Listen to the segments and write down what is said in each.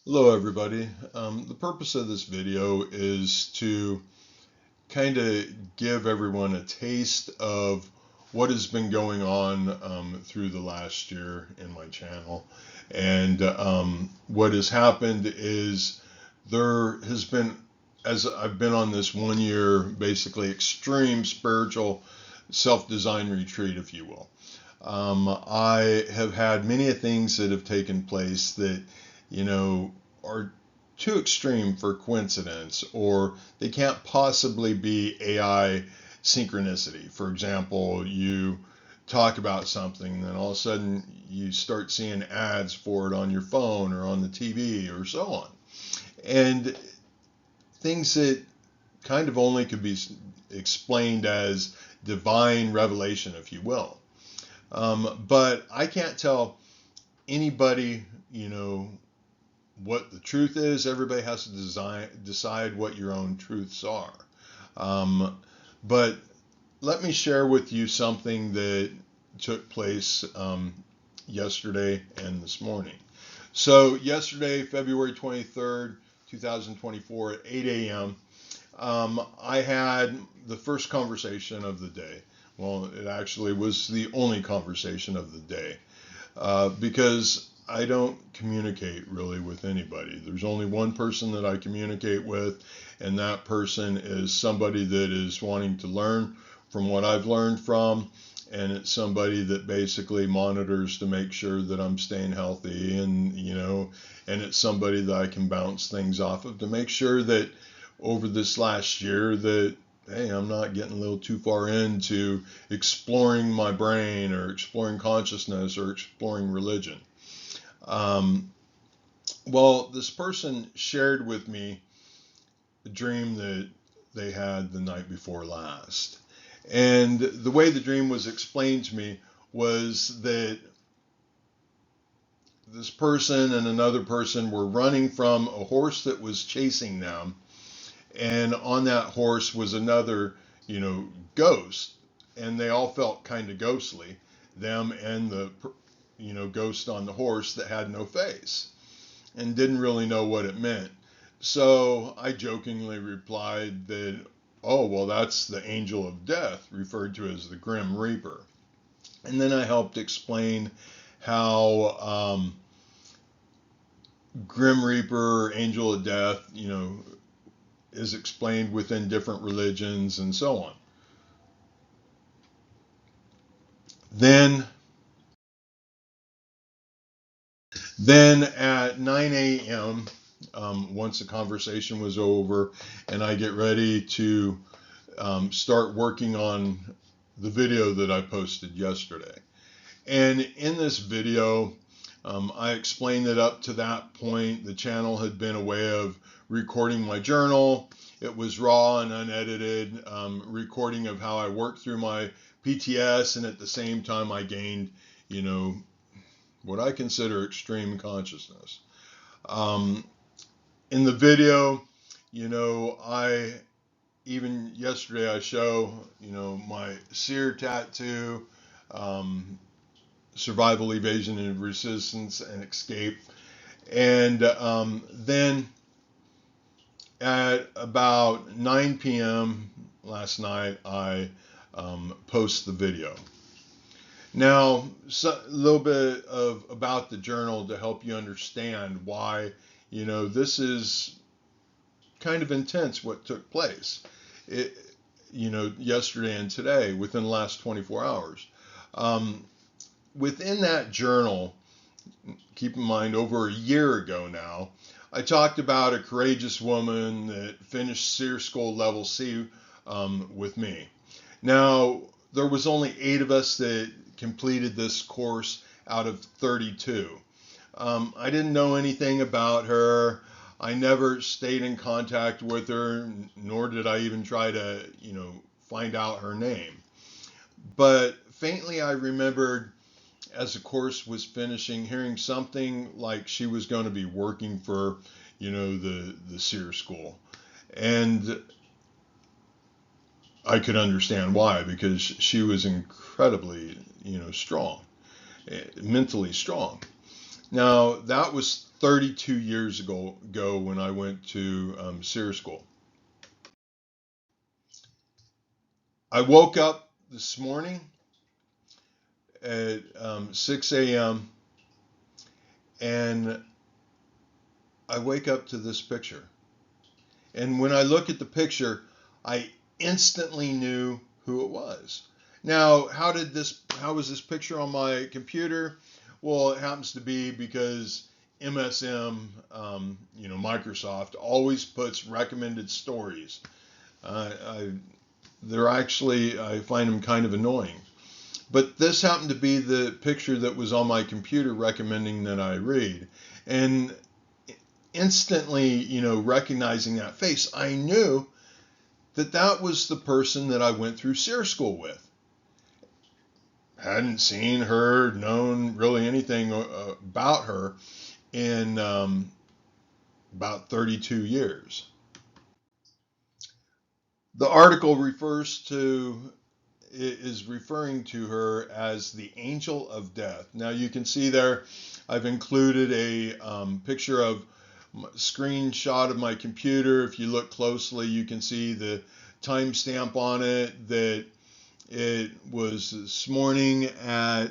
Hello everybody. The purpose of this video is to kind of give everyone a taste of what has been going on through the last year in my channel. And what has happened is there has been, as I've been on this 1 year, basically extreme spiritual self-design retreat, if you will. I have had many things that have taken place that, you know, are too extreme for coincidence, or they can't possibly be AI synchronicity. For example, you talk about something, then all of a sudden you start seeing ads for it on your phone or on the TV or so on. And things that kind of only could be explained as divine revelation, if you will. But I can't tell anybody, what the truth is. Everybody has to decide what your own truths are. But let me share with you something that took place yesterday and this morning. So yesterday, February 23rd, 2024 at 8 a.m., I had the first conversation of the day. Well, it actually was the only conversation of the day because I don't communicate really with anybody. There's only one person that I communicate with, and that person is somebody that is wanting to learn from what I've learned from, and it's somebody that basically monitors to make sure that I'm staying healthy, and it's somebody that I can bounce things off of to make sure that over this last year that, hey, I'm not getting a little too far into exploring my brain or exploring consciousness or exploring religion. Well, this person shared with me a dream that they had the night before last. And the way the dream was explained to me was that this person and another person were running from a horse that was chasing them, and on that horse was another, ghost, and they all felt kind of ghostly, them and the, ghost on the horse that had no face and didn't really know what it meant. So I jokingly replied that, oh, well, that's the angel of death, referred to as the Grim Reaper. And then I helped explain how Grim Reaper, angel of death, is explained within different religions and so on. Then, then at 9 a.m., once the conversation was over and I get ready to start working on the video that I posted yesterday. And in this video, I explained that up to that point, the channel had been a way of recording my journal. It was raw and unedited, recording of how I worked through my PTS, and at the same time I gained, what I consider extreme consciousness. In the video, I even yesterday I show, my seer tattoo, survival, evasion, and resistance, and escape. And then at about 9 p.m. last night, I post the video. Now, a little bit of about the journal to help you understand why, this is kind of intense what took place. It, yesterday and today, within the last 24 hours. Within that journal, keep in mind, over a year ago now, I talked about a courageous woman that finished Seer School Level C with me. Now, there was only 8 of us that completed this course out of 32. I didn't know anything about her. I never stayed in contact with her, nor did I even try to, find out her name. But faintly I remembered, as the course was finishing, hearing something like she was going to be working for, the Seer School. And I could understand why, because she was incredibly, strong, mentally strong. Now, that was 32 years ago when I went to SEER school. I woke up this morning at 6 a.m. and I wake up to this picture. And when I look at the picture, I instantly knew who it was. Now, how was this picture on my computer? Well, it happens to be because MSM, Microsoft always puts recommended stories. I find them kind of annoying. But this happened to be the picture that was on my computer recommending that I read. And instantly, recognizing that face, I knew that was the person that I went through SEER school with. Hadn't seen her, known really anything about her in about 32 years. The article is referring to her as the angel of death. Now you can see there, I've included a picture of screenshot of my computer. If you look closely, you can see the timestamp on it that it was this morning at,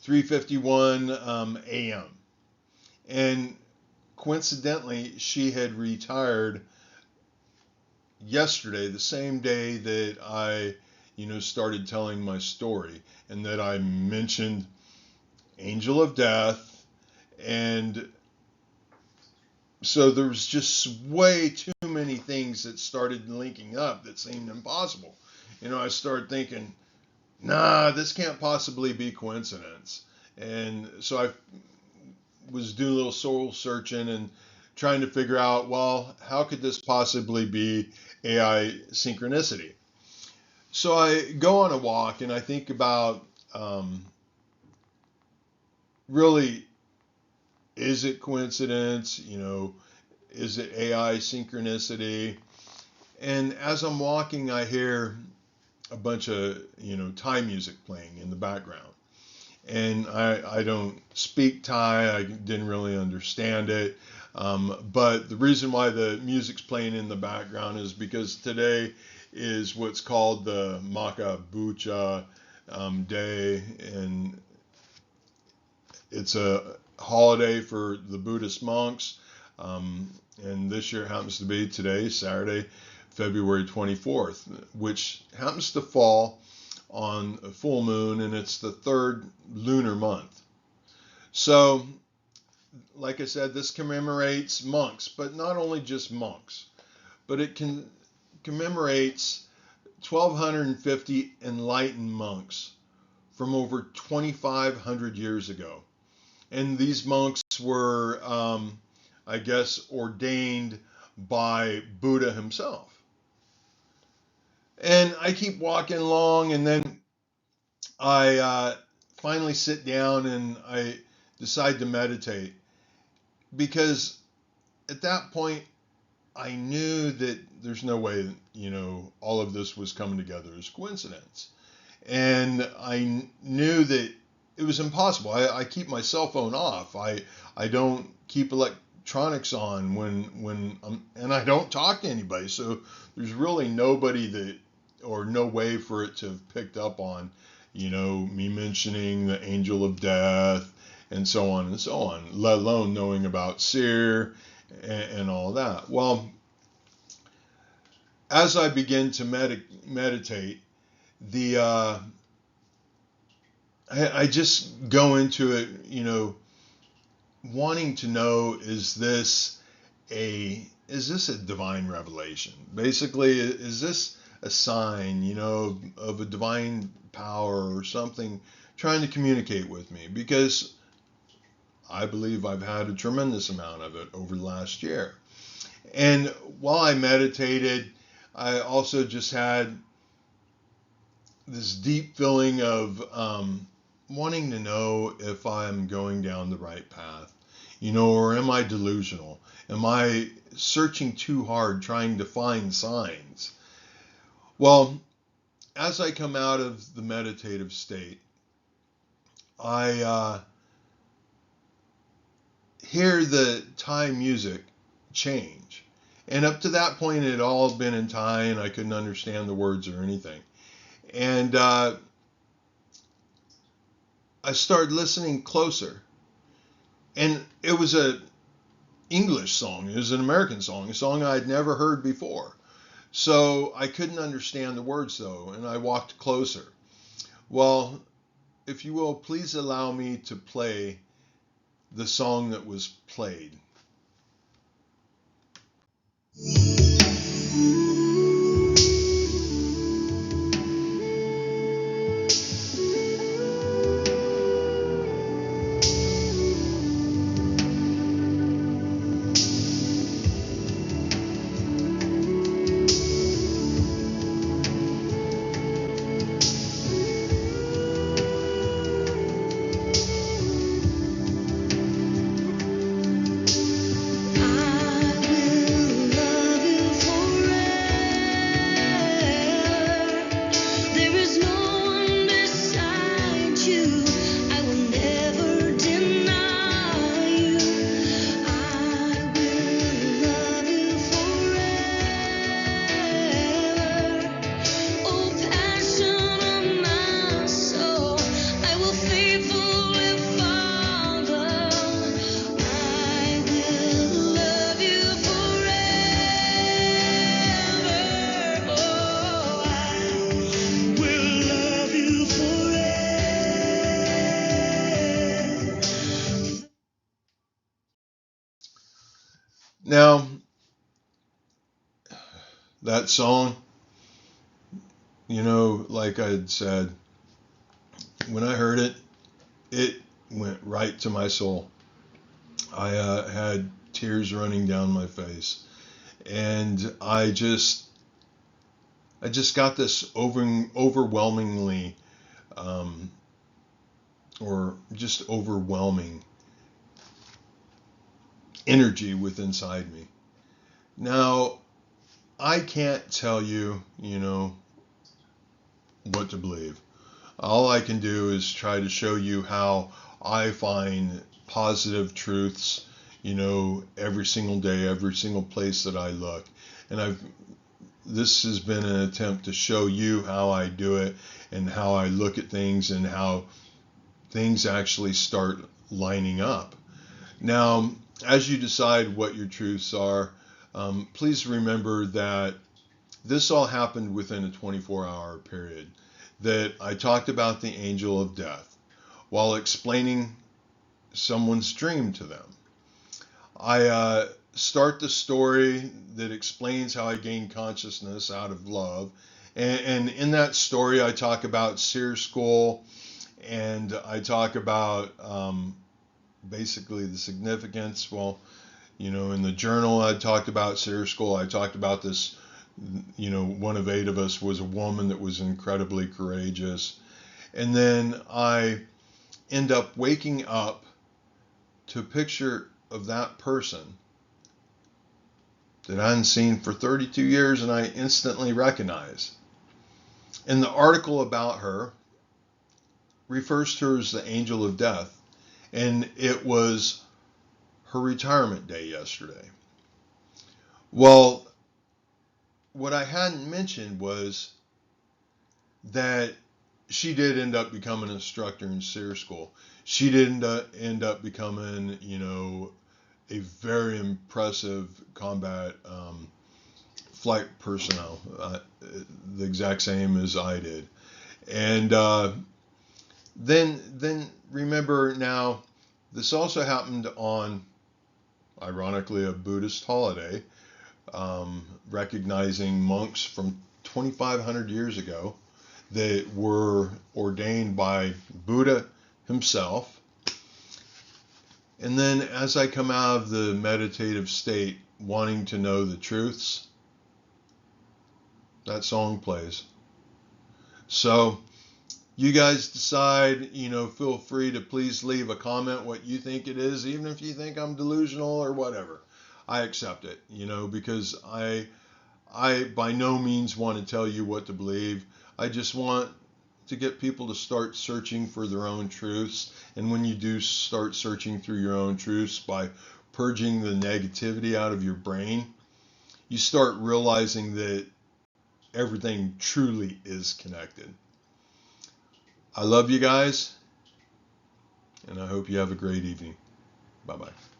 3:51 a.m. And coincidentally, she had retired yesterday, the same day that I, started telling my story, and that I mentioned angel of death. And so there was just way too many things that started linking up that seemed impossible. I started thinking, nah, this can't possibly be coincidence. And so I was doing a little soul searching and trying to figure out, well, how could this possibly be AI synchronicity? So I go on a walk and I think about, really, is it coincidence? Is it AI synchronicity? And as I'm walking, I hear a bunch of, Thai music playing in the background. And I don't speak Thai. I didn't really understand it. But the reason why the music's playing in the background is because today is what's called the Maka Bucha Day. And it's a holiday for the Buddhist monks. And this year happens to be today, Saturday, February 24th, which happens to fall on a full moon, and it's the third lunar month. So, like I said, this commemorates monks, but not only just monks, but it commemorates 1,250 enlightened monks from over 2,500 years ago. And these monks were, ordained by Buddha himself. And I keep walking along, and then I finally sit down and I decide to meditate, because at that point I knew that there's no way, all of this was coming together as coincidence. And I knew that it was impossible. I keep my cell phone off. I don't keep electronics on when and I don't talk to anybody. So there's really nobody or no way for it to have picked up on, me mentioning the angel of death and so on and so on, let alone knowing about SEER and all that. Well, as I begin to meditate, I just go into it, wanting to know, is this a divine revelation? Basically, is this a sign, of a divine power or something trying to communicate with me? Because I believe I've had a tremendous amount of it over the last year. And while I meditated, I also just had this deep feeling of wanting to know if I'm going down the right path, or am I delusional? Am I searching too hard trying to find signs? Well, as I come out of the meditative state, I hear the Thai music change. And up to that point, it had all been in Thai, and I couldn't understand the words or anything. And I started listening closer. And it was a English song. It was an American song, a song I'd never heard before. So I couldn't understand the words, though, and I walked closer. Well, if you will, please allow me to play the song that was played. Now, that song, like I had said, when I heard it, it went right to my soul. I had tears running down my face, and I just got this overwhelmingly, or just overwhelming energy within inside me. Now, I can't tell you, what to believe. All I can do is try to show you how I find positive truths, every single day, every single place that I look. And this has been an attempt to show you how I do it and how I look at things and how things actually start lining up. Now, as you decide what your truths are, please remember that this all happened within a 24-hour period. That I talked about the angel of death while explaining someone's dream to them. I start the story that explains how I gained consciousness out of love. And in that story, I talk about Seer School, and I talk about basically the significance. Well, in the journal, I talked about Seer School. I talked about this, one of 8 of us was a woman that was incredibly courageous. And then I end up waking up to a picture of that person that I hadn't seen for 32 years and I instantly recognize. And the article about her refers to her as the angel of death. And it was her retirement day yesterday. Well, what I hadn't mentioned was that she did end up becoming an instructor in Seer School. She did end up becoming, a very impressive combat flight personnel, the exact same as I did. And then remember now, this also happened on, ironically, a Buddhist holiday, recognizing monks from 2,500 years ago that were ordained by Buddha himself. And then as I come out of the meditative state, wanting to know the truths, that song plays. So you guys decide, feel free to please leave a comment what you think it is, even if you think I'm delusional or whatever. I accept it, because I by no means want to tell you what to believe. I just want to get people to start searching for their own truths. And when you do start searching through your own truths by purging the negativity out of your brain, you start realizing that everything truly is connected. I love you guys, and I hope you have a great evening. Bye-bye.